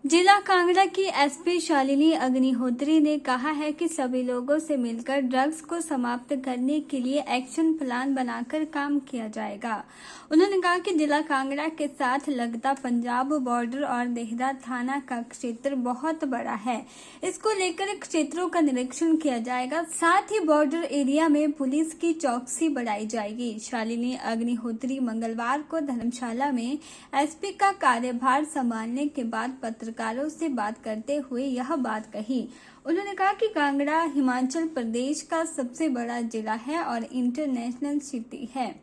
जिला कांगड़ा की एसपी शालिनी अग्निहोत्री ने कहा है कि सभी लोगों से मिलकर ड्रग्स को समाप्त करने के लिए एक्शन प्लान बनाकर काम किया जाएगा। उन्होंने कहा कि जिला कांगड़ा के साथ लगता पंजाब बॉर्डर और देहरा थाना का क्षेत्र बहुत बड़ा है। इसको लेकर क्षेत्रों का निरीक्षण किया जाएगा, साथ ही बॉर्डर एरिया में पुलिस की चौकसी बढ़ाई जाएगी। शालिनी अग्निहोत्री मंगलवार को धर्मशाला में एसपी का कार्यभार संभालने के बाद पत्रकारों से बात करते हुए यह बात कही। उन्होंने कहा कि कांगड़ा हिमाचल प्रदेश का सबसे बड़ा जिला है और इंटरनेशनल सिटी है।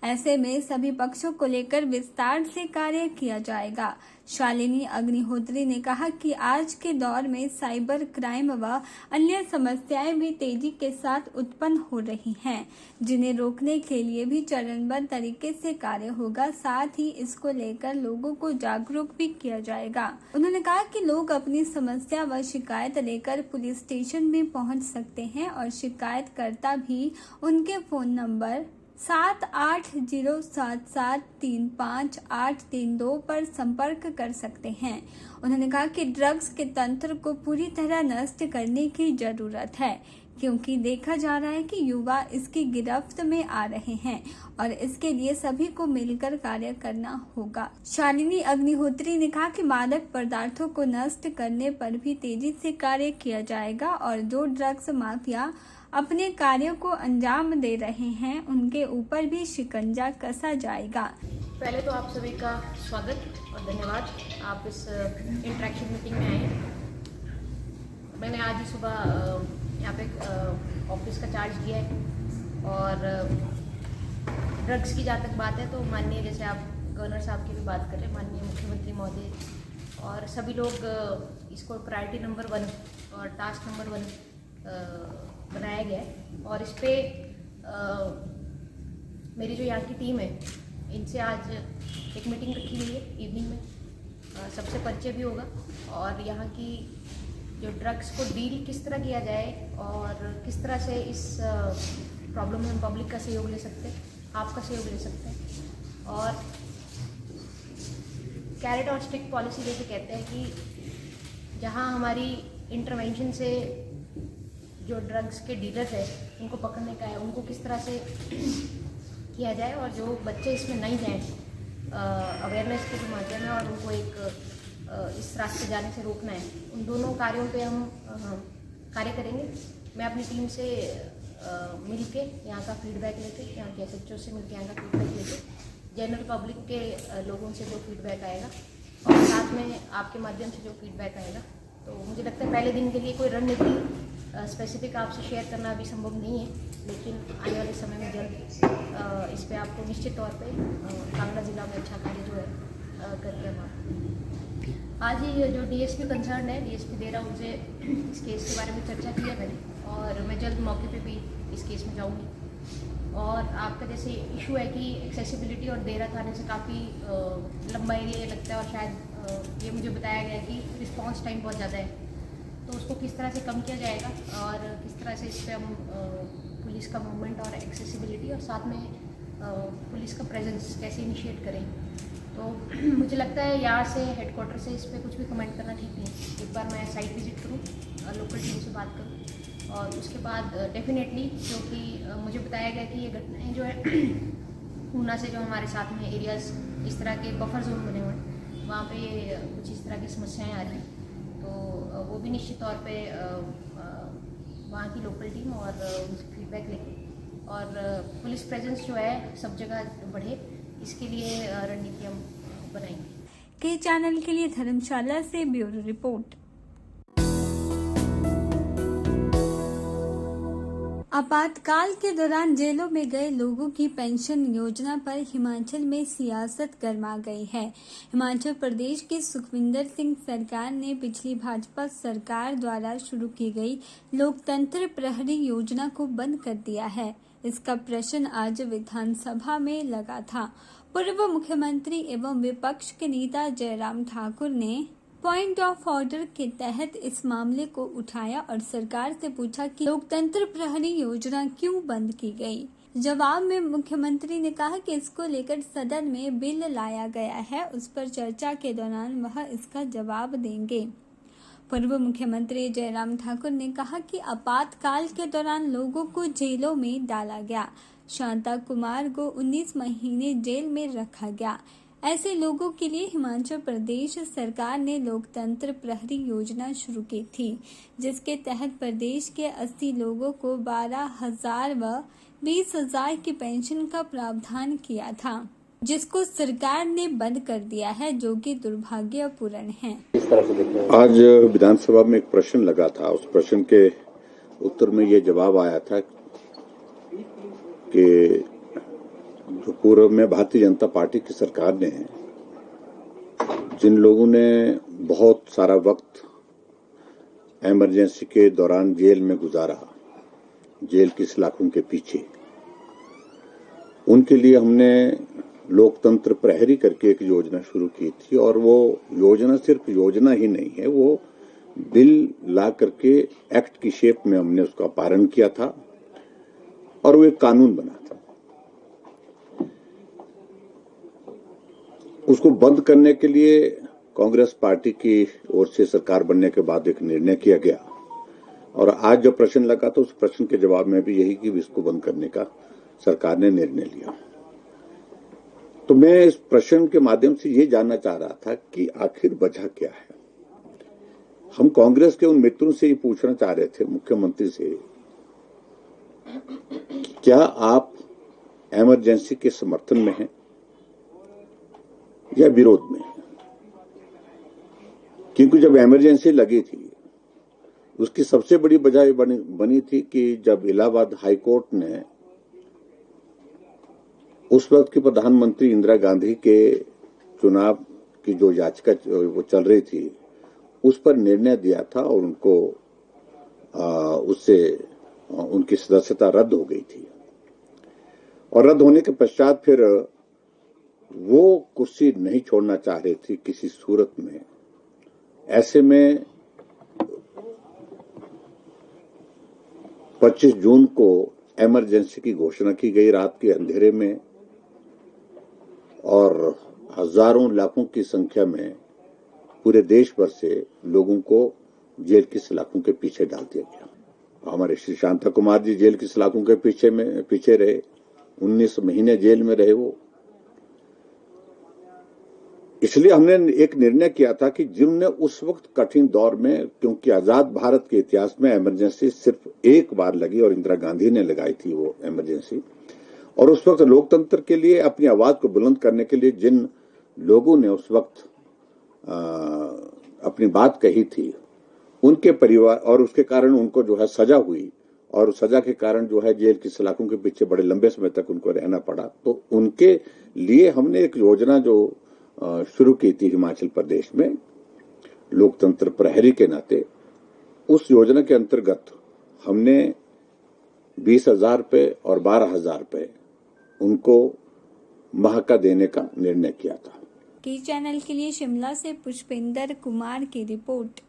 ऐसे में सभी पक्षों को लेकर विस्तार से कार्य किया जाएगा। शालिनी अग्निहोत्री ने कहा कि आज के दौर में साइबर क्राइम व अन्य समस्याएं भी तेजी के साथ उत्पन्न हो रही हैं, जिन्हें रोकने के लिए भी चरणबद्ध तरीके से कार्य होगा। साथ ही इसको लेकर लोगों को जागरूक भी किया जाएगा। उन्होंने कहा कि लोग अपनी समस्या व शिकायत लेकर पुलिस स्टेशन में पहुंच सकते हैं और शिकायतकर्ता भी उनके फोन नंबर 7807735832 पर संपर्क कर सकते हैं। उन्होंने कहा कि ड्रग्स के तंत्र को पूरी तरह नष्ट करने की जरूरत है, क्योंकि देखा जा रहा है कि युवा इसकी गिरफ्त में आ रहे हैं और इसके लिए सभी को मिलकर कार्य करना होगा। शालिनी अग्निहोत्री ने कहा कि मादक पदार्थों को नष्ट करने पर भी तेजी से कार्य किया जाएगा और जो ड्रग्स माफिया अपने कार्यों को अंजाम दे रहे हैं उनके ऊपर भी शिकंजा कसा जाएगा। पहले तो आप सभी का स्वागत और धन्यवाद, आप इस इंटरेक्शन मीटिंग में आए। मैंने आज ही सुबह यहाँ पे ऑफिस का चार्ज लिया है और ड्रग्स की जहाँ तक बात है तो माननीय, जैसे आप गवर्नर साहब की भी बात कर रहे हैं, माननीय मुख्यमंत्री महोदय और सभी लोग इसको प्रायोरिटी नंबर 1 और टास्क नंबर 1 बनाया गया है। और इस पे मेरी जो यहाँ की टीम है इनसे आज एक मीटिंग रखी हुई है इवनिंग में। सबसे परिचय भी होगा और यहाँ की जो ड्रग्स को डील किस तरह किया जाए और किस तरह से इस प्रॉब्लम में हम पब्लिक का सहयोग ले सकते हैं, आपका सहयोग ले सकते हैं। और कैरेट और स्टिक पॉलिसी जैसे कहते हैं कि जहाँ हमारी इंटरवेंशन से जो ड्रग्स के डीलर है उनको पकड़ने का है, उनको किस तरह से किया जाए और जो बच्चे इसमें नहीं जाएं अवेयरनेस के जो माध्यम है और उनको एक इस रास्ते जाने से रोकना है, उन दोनों कार्यों पे हम कार्य करेंगे। मैं अपनी टीम से मिल के यहाँ का फीडबैक लेके, यहाँ के SHO से मिल के यहाँ का फीडबैक लेके जनरल पब्लिक के लोगों से जो फीडबैक आएगा और साथ में आपके माध्यम से जो फीडबैक आएगा, तो मुझे लगता है पहले दिन के लिए कोई रणनीति स्पेसिफिक आपसे शेयर करना अभी संभव नहीं है, लेकिन आने वाले समय में जल्द इस पे आपको निश्चित तौर पे कांगड़ा जिला में अच्छा कार्य जो है करके हम आज ही जो DSP कंसर्न है, DSP देरा, उनसे इस केस के बारे में चर्चा की है मैंने और मैं जल्द मौके पे भी इस केस में जाऊँगी। और आपका जैसे इशू है कि एक्सेसिबिलिटी और देरा थाने से काफ़ी लंबा एरिया लगता है और शायद ये मुझे बताया गया कि रिस्पॉन्स टाइम बहुत ज़्यादा है, तो उसको किस तरह से कम किया जाएगा और किस तरह से इस पर हम पुलिस का मूवमेंट और एक्सेसिबिलिटी और साथ में पुलिस का प्रेजेंस कैसे इनिशिएट करें। तो मुझे लगता है यहाँ से हेडक्वार्टर से इस पर कुछ भी कमेंट करना ठीक नहीं है। एक बार मैं साइट विजिट करूँ, लोकल टीम से बात करूँ और उसके बाद डेफिनेटली, क्योंकि मुझे बताया गया कि ये घटनाएँ जो है ऊना से जो हमारे साथ में एरियाज़ इस तरह के बफर जोन बने हुए हैं, वहाँ पे कुछ इस तरह की समस्याएँ आ रही हैं, तो वो भी निश्चित तौर पे वहाँ की लोकल टीम और उनसे फीडबैक लेके और पुलिस प्रेजेंस जो है सब जगह बढ़े, इसके लिए रणनीति हम बनाएंगे। के चैनल के लिए धर्मशाला से ब्यूरो रिपोर्ट। आपातकाल के दौरान जेलों में गए लोगों की पेंशन योजना पर हिमाचल में सियासत गर्मा गई है। हिमाचल प्रदेश के सुखविंदर सिंह सरकार ने पिछली भाजपा सरकार द्वारा शुरू की गई लोकतंत्र प्रहरी योजना को बंद कर दिया है। इसका प्रश्न आज विधानसभा में लगा था। पूर्व मुख्यमंत्री एवं विपक्ष के नेता जयराम ठाकुर ने पॉइंट ऑफ ऑर्डर के तहत इस मामले को उठाया और सरकार से पूछा कि लोकतंत्र प्रहरी योजना क्यों बंद की गई। जवाब में मुख्यमंत्री ने कहा कि इसको लेकर सदन में बिल लाया गया है, उस पर चर्चा के दौरान वह इसका जवाब देंगे। पूर्व मुख्यमंत्री जयराम ठाकुर ने कहा कि आपातकाल के दौरान लोगों को जेलों में डाला गया। शांता कुमार को 19 महीने जेल में रखा गया। ऐसे लोगों के लिए हिमाचल प्रदेश सरकार ने लोकतंत्र प्रहरी योजना शुरू की थी, जिसके तहत प्रदेश के 80 लोगों को 12,000 व 20,000 की पेंशन का प्रावधान किया था, जिसको सरकार ने बंद कर दिया है, जो कि दुर्भाग्यपूर्ण है। आज विधानसभा में एक प्रश्न लगा था, उस प्रश्न के उत्तर में ये जवाब आया था कि जो पूर्व में भारतीय जनता पार्टी की सरकार ने जिन लोगों ने बहुत सारा वक्त इमरजेंसी के दौरान जेल में गुजारा, जेल की सलाखों के पीछे, उनके लिए हमने लोकतंत्र प्रहरी करके एक योजना शुरू की थी। और वो योजना सिर्फ योजना ही नहीं है, वो बिल ला करके एक्ट की शेप में हमने उसका पालन किया था और वो एक कानून बना था। उसको बंद करने के लिए कांग्रेस पार्टी की ओर से सरकार बनने के बाद एक निर्णय किया गया और आज जो प्रश्न लगा तो उस प्रश्न के जवाब में भी यही कि इसको बंद करने का सरकार ने निर्णय लिया। तो मैं इस प्रश्न के माध्यम से ये जानना चाह रहा था कि आखिर वजह क्या है। हम कांग्रेस के उन मित्रों से ये पूछना चाह रहे थे मुख्यमंत्री से, क्या आप इमरजेंसी के समर्थन में हैं या विरोध में? क्योंकि जब इमरजेंसी लगी थी उसकी सबसे बड़ी वजह बनी थी कि जब इलाहाबाद हाई कोर्ट ने उस वक्त की प्रधानमंत्री इंदिरा गांधी के चुनाव की जो याचिका वो चल रही थी उस पर निर्णय दिया था और उनको उससे उनकी सदस्यता रद्द हो गई थी और रद्द होने के पश्चात फिर वो कुर्सी नहीं छोड़ना चाह रही थी किसी सूरत में। ऐसे में 25 जून को इमरजेंसी की घोषणा की गई रात के अंधेरे में और हजारों लाखों की संख्या में पूरे देश भर से लोगों को जेल की सलाखों के पीछे डाल दिया गया। हमारे श्री शांता कुमार जी जेल की सलाखों के पीछे रहे, 19 महीने जेल में रहे वो। इसलिए हमने एक निर्णय किया था कि जिनने उस वक्त कठिन दौर में, क्योंकि आजाद भारत के इतिहास में इमरजेंसी सिर्फ एक बार लगी और इंदिरा गांधी ने लगाई थी वो इमरजेंसी, और उस वक्त लोकतंत्र के लिए अपनी आवाज को बुलंद करने के लिए जिन लोगों ने उस वक्त अपनी बात कही थी, उनके परिवार और उसके कारण उनको जो है सजा हुई और सजा के कारण जो है जेल की सलाखों के पीछे बड़े लंबे समय तक उनको रहना पड़ा। तो उनके लिए हमने एक योजना जो शुरू की थी हिमाचल प्रदेश में लोकतंत्र प्रहरी के नाते, उस योजना के अंतर्गत हमने 20,000 रुपए और 12,000 रुपए उनको माह का देने का निर्णय किया था। की चैनल के लिए शिमला से पुष्पेंद्र कुमार की रिपोर्ट।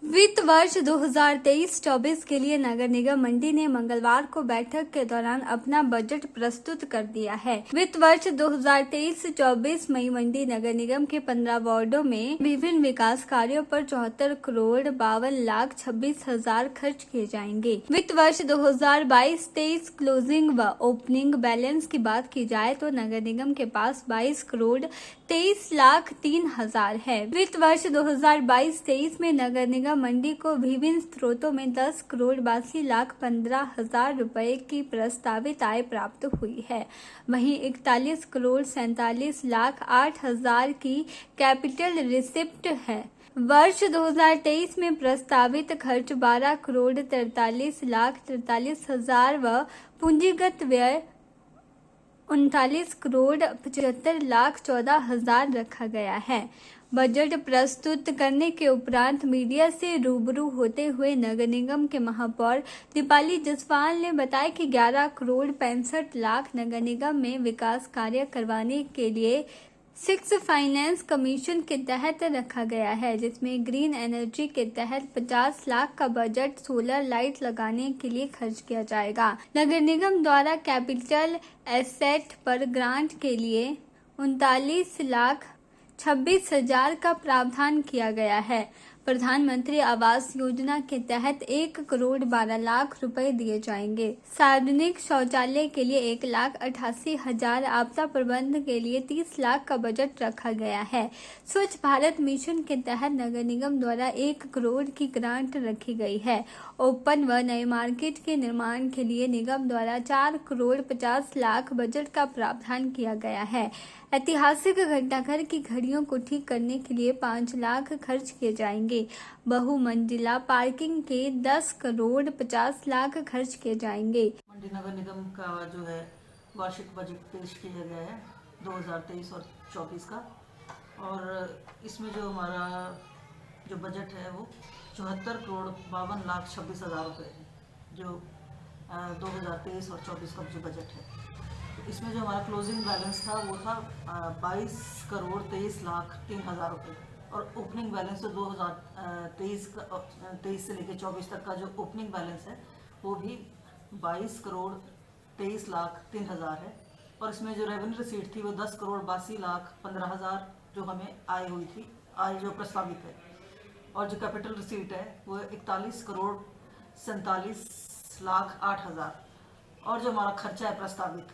वित्त वर्ष 2023-24 के लिए नगर निगम मंडी ने मंगलवार को बैठक के दौरान अपना बजट प्रस्तुत कर दिया है। वित्त वर्ष 2023-24 मई मंडी नगर निगम के 15 वार्डों में विभिन्न विकास कार्यों पर 74 करोड़ 52 लाख 26 हजार खर्च किए जाएंगे। वित्त वर्ष 2022-23 क्लोजिंग व ओपनिंग बैलेंस की बात की जाए तो नगर निगम के पास 22 करोड़ 23 लाख 3 हजार है। वित्त वर्ष 2022-23 में नगर निगम मंडी को विभिन्न स्रोतों में 10 करोड़ 82 लाख 15 हजार रुपए की प्रस्तावित आय प्राप्त हुई है। वहीं 41 करोड़ 47 लाख 8 हजार की कैपिटल रिसिप्ट है। वर्ष 2023 में प्रस्तावित खर्च 12 करोड़ 43 लाख 43 हजार व पूंजीगत व्यय 39 करोड़ 75 लाख 14 हजार रखा गया है। बजट प्रस्तुत करने के उपरांत मीडिया से रूबरू होते हुए नगर निगम के महापौर दीपाली जसवाल ने बताया कि 11 करोड़ 65 लाख नगर निगम में विकास कार्य करवाने के लिए सिक्स फाइनेंस कमीशन के तहत रखा गया है, जिसमें ग्रीन एनर्जी के तहत 50 लाख का बजट सोलर लाइट लगाने के लिए खर्च किया जाएगा। नगर निगम द्वारा कैपिटल एसेट पर ग्रांट के लिए 39,26,000 का प्रावधान किया गया है। प्रधानमंत्री आवास योजना के तहत 1,12,00,000 रुपए दिए जाएंगे। सार्वजनिक शौचालय के लिए 1,88,000, आपदा प्रबंधन के लिए 30 लाख का बजट रखा गया है। स्वच्छ भारत मिशन के तहत नगर निगम द्वारा 1 करोड़ की ग्रांट रखी गई है। ओपन व नए मार्केट के निर्माण के लिए निगम द्वारा 4,50,00,000 बजट का प्रावधान किया गया है। ऐतिहासिक घंटाघर की घड़ियों को ठीक करने के लिए 5 लाख खर्च किए जाएंगे। बहुमंजिला पार्किंग के 10,50,00,000 खर्च किए जाएंगे। मंडी नगर निगम का जो है वार्षिक बजट पेश किया गया है 2023 और 24 का, और इसमें जो हमारा जो बजट है वो 74,52,26,000 रुपये है, जो 2023 और 24 का जो बजट है। इसमें जो हमारा क्लोजिंग बैलेंस था वो था 22,23,03,000 रुपये, और ओपनिंग बैलेंस तो 2023 से लेकर 24 तक का जो ओपनिंग बैलेंस है वो भी 22,23,03,000 है। और इसमें जो रेवेन्यू रिसीट थी वो 10,82,15,000 जो हमें आय हुई थी, आय जो प्रस्तावित है। और जो कैपिटल रिसीट है वो 41,47,08,000, और जो हमारा खर्चा है प्रस्तावित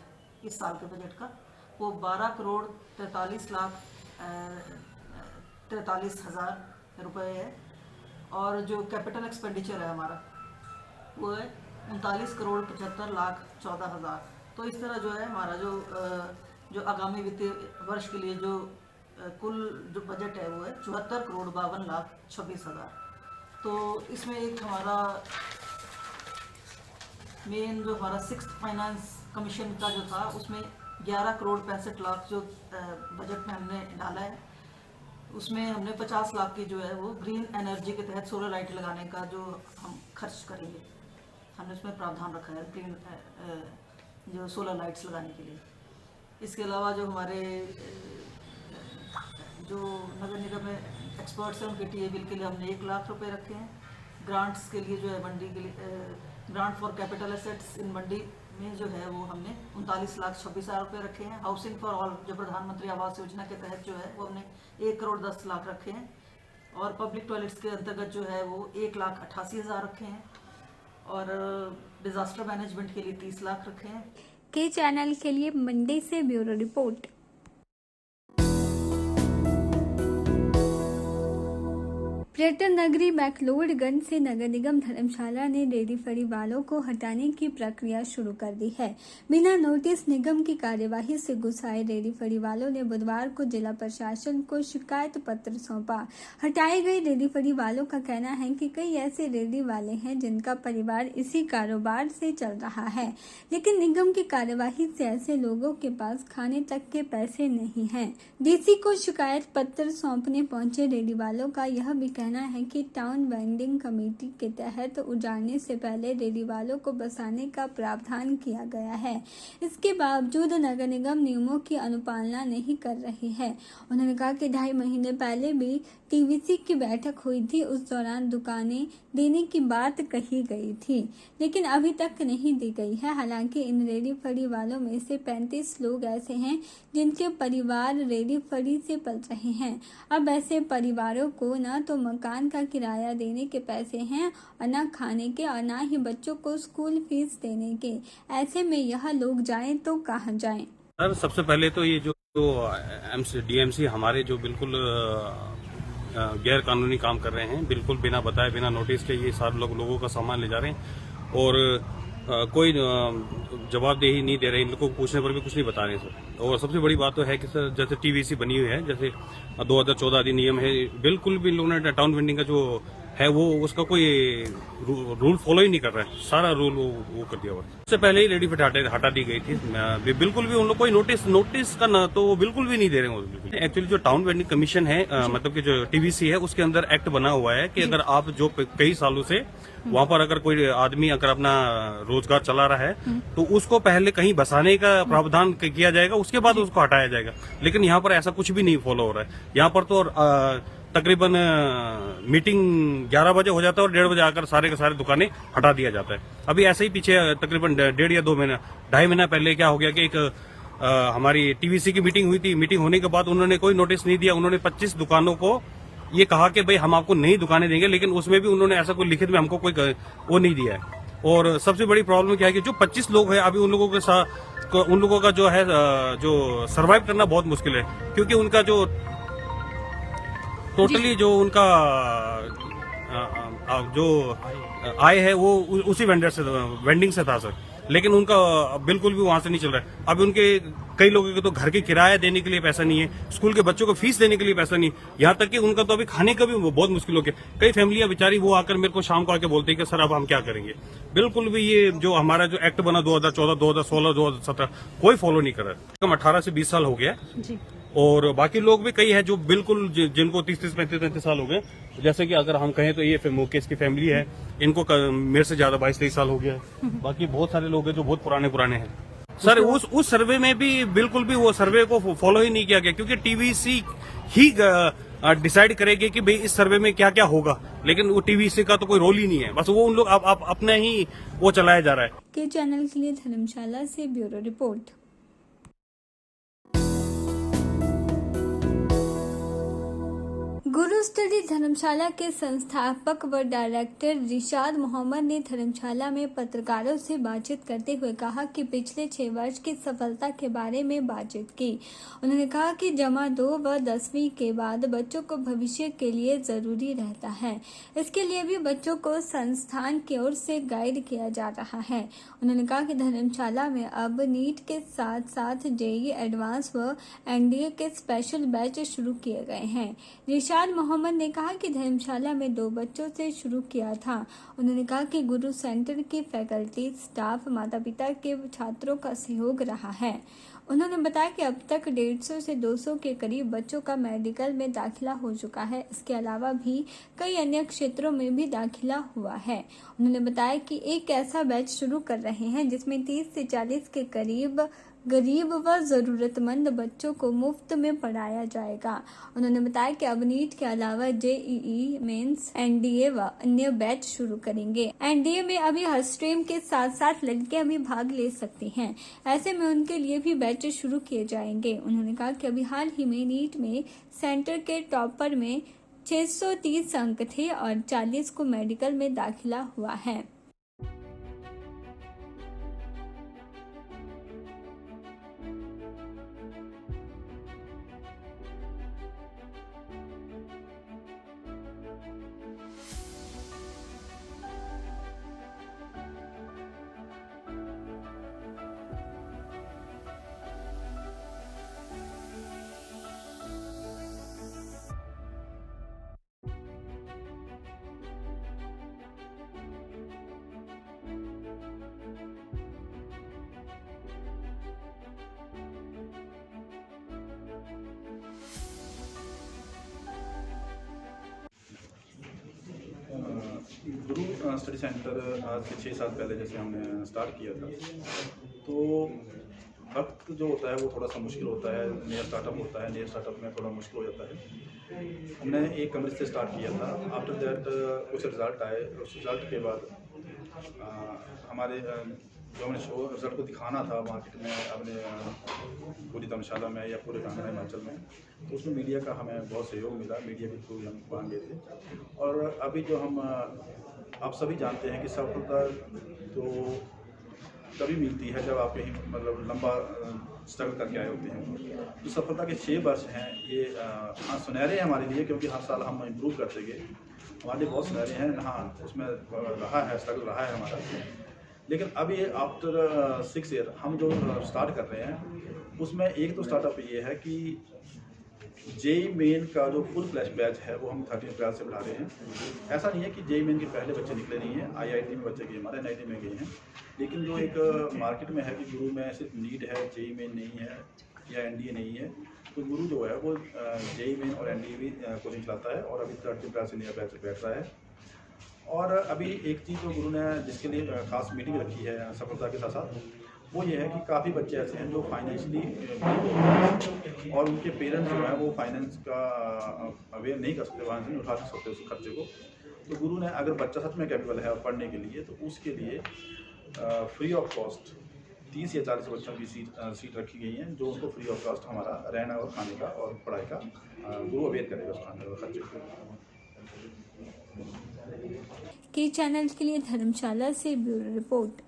इस साल के बजट का वो 12,43,43,000 रुपये है। और जो कैपिटल एक्सपेंडिचर है हमारा वो है 39,75,14,000। तो इस तरह जो है हमारा जो आगामी वित्तीय वर्ष के लिए जो कुल जो बजट है वो है 74,52,26,000। तो इसमें एक हमारा मेन जो हमारा सिक्स फाइनेंस कमीशन का जो था उसमें 11,65,00,000 जो बजट में हमने डाला है, उसमें हमने 50 लाख की जो है वो ग्रीन एनर्जी के तहत सोलर लाइट लगाने का जो हम खर्च करेंगे, हमने उसमें प्रावधान रखा है ग्रीन जो सोलर लाइट्स लगाने के लिए। इसके अलावा जो हमारे जो नगर निगम में एक्सपर्ट्स हैं उनके टीए बिल के लिए हमने 1 लाख रुपए रखे हैं। ग्रांट्स के लिए जो है मंडी के लिए grant for capital assets in mandi में जो है वो हमने 39,26,000 रुपये रखे हैं। हाउसिंग फॉर ऑल जो प्रधानमंत्री आवास योजना के तहत जो है वो हमने 1,10,00,000 रखे हैं। और पब्लिक टॉयलेट्स के अंतर्गत जो है वो 1,88,000 रखे हैं। और डिजास्टर मैनेजमेंट के लिए 30 लाख रखे हैं। के चैनल के लिए मंडी से ब्यूरो रिपोर्ट। पर्यटन नगरी मैक्लोडगंज से नगर निगम धर्मशाला ने डेयरी फरी वालों को हटाने की प्रक्रिया शुरू कर दी है। बिना नोटिस निगम की कार्यवाही से गुस्साए डेयरी फरी वालों ने बुधवार को जिला प्रशासन को शिकायत पत्र सौंपा। हटाए गए डेयरी फरी वालों का कहना है कि कई ऐसे डेयरी वाले हैं जिनका परिवार इसी कारोबार से चल रहा है, लेकिन निगम की कार्यवाही से ऐसे लोगों के पास खाने तक के पैसे नहीं हैं। डीसी को शिकायत पत्र सौंपने पहुंचे डेयरी वालों का यह भी कहना है कि टाउन वेंडिंग कमेटी के तहत उजाड़ने से पहले डेयरी वालों को बसाने का प्रावधान किया गया है। इसके बावजूद नगर निगम नियमों की अनुपालना नहीं कर रही है। उन्होंने कहा कि 2.5 महीने पहले भी टीवीसी की बैठक हुई थी, उस दौरान दुकानें देने की बात कही गई थी, लेकिन अभी तक नहीं दी गई है। हालांकि इन रेडी फड़ी वालों में से 35 लोग ऐसे हैं जिनके परिवार रेडी फड़ी से पल रहे हैं। अब ऐसे परिवारों को न तो मकान का किराया देने के पैसे हैं और न खाने के और न ही बच्चों को स्कूल फीस देने के। ऐसे में यह लोग जाएं तो कहाँ जाएं? सर, सबसे पहले तो ये जो डीएमसी हमारे जो बिल्कुल गैर कानूनी काम कर रहे हैं, बिल्कुल बिना बताए बिना नोटिस के ये सारे लोगों का सामान ले जा रहे हैं और कोई जवाबदेही नहीं दे रहे, इन लोगों को पूछने पर भी कुछ नहीं बता रहे सर। और सबसे बड़ी बात तो है कि सर जैसे टीवीसी बनी हुई है, जैसे 2014 अधिनियम है, बिल्कुल भी लोगों ने टाउन वेंडिंग का जो है वो उसका कोई रूल फॉलो ही नहीं कर रहा है, सारा रूल वो कर दिया हुआ। उससे पहले ही लेडी फिट हटा दी गई थी, बिल्कुल भी उन लोग कोई नोटिस का ना तो वो बिल्कुल भी नहीं दे रहे हैं। एक्चुअली जो टाउन वेंडिंग कमीशन है, मतलब कि जो टीवीसी है, उसके अंदर एक्ट बना हुआ है कि अगर आप जो कई सालों से वहां पर अगर कोई आदमी अगर अपना रोजगार चला रहा है तो उसको पहले कहीं बसाने का प्रावधान किया जाएगा, उसके बाद उसको हटाया जाएगा। लेकिन यहाँ पर ऐसा कुछ भी नहीं फॉलो हो रहा है। यहाँ पर तो तकरीबन मीटिंग 11 बजे हो जाता है और 1:30 बजे आकर सारे के सारे दुकानें हटा दिया जाता है। अभी ऐसे ही पीछे तकरीबन 1.5 या 2 महीना 2.5 महीना पहले क्या हो गया कि एक हमारी टीवीसी की मीटिंग हुई थी। मीटिंग होने के बाद उन्होंने कोई नोटिस नहीं दिया। उन्होंने 25 दुकानों को ये कहा कि भाई हम आपको नई दुकानें देंगे, लेकिन उसमें भी उन्होंने ऐसा कोई लिखित में हमको कोई वो नहीं दिया है। और सबसे बड़ी प्रॉब्लम क्या है कि जो 25 लोग हैं अभी उन लोगों के साथ उन लोगों का जो है जो सर्वाइव करना बहुत मुश्किल है, क्योंकि उनका जो टोटली जो उनका जो आय है वो उसी वेंडिंग से था सर, लेकिन उनका बिल्कुल भी वहां से नहीं चल रहा है। अभी उनके कई लोगों के तो घर की किराया देने के लिए पैसा नहीं है, स्कूल के बच्चों को फीस देने के लिए पैसा नहीं, यहाँ तक कि उनका तो अभी खाने का भी बहुत मुश्किल हो गया। कई फैमिलियां बेचारी वो आकर मेरे को शाम को आके बोलती है कि सर अब हम क्या करेंगे। बिल्कुल भी ये जो हमारा जो एक्ट बना 2014, 2016, 2017 कोई फॉलो नहीं कर रहा है। कम 18 से 20 साल हो गया जी। और बाकी लोग भी कई है जो बिल्कुल जिनको 30, 35 साल हो गए। जैसे कि अगर हम कहें तो ये मुकेश की फैमिली है, इनको मेरे से ज्यादा 22-23 साल हो गया है। बाकी बहुत सारे लोग हैं जो बहुत पुराने हैं सर। उस सर्वे में भी बिल्कुल भी वो सर्वे को फॉलो ही नहीं किया गया, क्योंकि टीवीसी ही डिसाइड करेगी कि भाई इस सर्वे में क्या क्या होगा, लेकिन वो टीवीसी का तो कोई रोल ही नहीं है। बस वो उन लोग अपना ही वो चलाया जा रहा है। के चैनल के लिए धर्मशाला से ब्यूरो रिपोर्ट। गुरु स्टडी धर्मशाला के संस्थापक व डायरेक्टर रिशाद मोहम्मद ने धर्मशाला में पत्रकारों से बातचीत करते हुए कहा कि पिछले 6 वर्ष की सफलता के बारे में बातचीत की। उन्होंने कहा कि जमा 2 व 10वीं के बाद बच्चों को भविष्य के लिए जरूरी रहता है, इसके लिए भी बच्चों को संस्थान की ओर से गाइड किया जा रहा है। उन्होंने कहा कि धर्मशाला में अब नीट के साथ साथ जेईई एडवांस व एनडीए के स्पेशल बैच शुरू किए गए हैं। रिशाद मोहम्मद ने कहा कि धर्मशाला में 2 बच्चों से शुरू किया था। उन्होंने कहा कि गुरु सेंटर की फैकल्टी, स्टाफ, माता पिता के छात्रों का सहयोग रहा है। उन्होंने बताया कि अब तक 150 से 200 के करीब बच्चों का मेडिकल में दाखिला हो चुका है। इसके अलावा भी कई अन्य क्षेत्रों में भी दाखिला हुआ है। उन्होंने बताया कि एक ऐसा बैच शुरू कर रहे हैं जिसमें 30 से 40 के करीब गरीब व जरूरतमंद बच्चों को मुफ्त में पढ़ाया जाएगा। उन्होंने बताया कि अब नीट के अलावा जेईई मेंस, एनडीए व अन्य बैच शुरू करेंगे। एनडीए में अभी हर स्ट्रीम के साथ साथ लड़कियां भी भाग ले सकती हैं, ऐसे में उनके लिए भी बैच शुरू किए जाएंगे। उन्होंने कहा कि अभी हाल ही में नीट में सेंटर के टॉपर में 630 अंक थे और 40 को मेडिकल में दाखिला हुआ है। गुरु स्टडी सेंटर आज से 6 साल पहले जैसे हमने स्टार्ट किया था, तो वक्त जो होता है वो थोड़ा सा मुश्किल होता है। नया स्टार्टअप होता है, नए स्टार्टअप में थोड़ा मुश्किल हो जाता है। हमने एक कमरे से स्टार्ट किया था। आफ्टर दैट कुछ रिज़ल्ट आए। उस रिज़ल्ट के बाद हमारे जो हमने शो रिज़ल्ट को दिखाना था मार्केट में, अपने पूरी धर्मशाला में या पूरे कांगड़ा हिमाचल में, तो उसमें मीडिया का हमें बहुत सहयोग मिला। मीडिया के थ्रू हम वहाँ गए थे। और अभी जो हम आप सभी जानते हैं कि सफलता तो तभी मिलती है जब आप कहीं मतलब लंबा स्ट्रगल करके आए होते हैं। तो सफलता के 6 वर्ष हैं ये हाँ सुनहरे हैं हमारे लिए, क्योंकि हर साल हम इम्प्रूव करते गए। हमारे लिए बहुत सुनहरे हैं। हाँ उसमें रहा है स्ट्रगल रहा है हमारा, लेकिन अभी आफ्टर 6 ईयर हम जो स्टार्ट कर रहे हैं उसमें एक तो स्टार्टअप ये है कि जेई मेन का जो फुल फ्लैश बैच है वो हम 13 अप्रैल से बढ़ा रहे हैं। ऐसा नहीं है कि जेई मेन के पहले बच्चे निकले नहीं हैं, आईआईटी में बच्चे गए, हमारे एनआईटी में गए हैं, लेकिन जो एक मार्केट में है कि गुरु में सिर्फ नीट है, जेई मेन नहीं है या एनडीए नहीं है, तो गुरु जो है वो जेई मेन और एनडीए भी कोचिंग चलाता है और अभी 13 अप्रैल से नया बैच बैठ रहा है। और अभी एक चीज़ जो गुरु ने जिसके लिए खास मीटिंग रखी है सफलता के साथ साथ, वो ये है कि काफ़ी बच्चे ऐसे हैं जो फाइनेंशियली और उनके पेरेंट्स जो हैं वो फाइनेंस का अवेयर नहीं कर सकते, वहाँ से नहीं उठा सकते उस खर्चे को। तो गुरु ने अगर बच्चा सच में कैपेबल है पढ़ने के लिए तो उसके लिए फ्री ऑफ कॉस्ट 30 या 40 बच्चों की सीट रखी गई हैं, जो उनको फ्री ऑफ कॉस्ट हमारा रहना और खाने का और पढ़ाई का गुरु अवेयर करेगा उस खाने और खर्चे को। के चैनल के लिए धर्मशाला से ब्यूरो रिपोर्ट।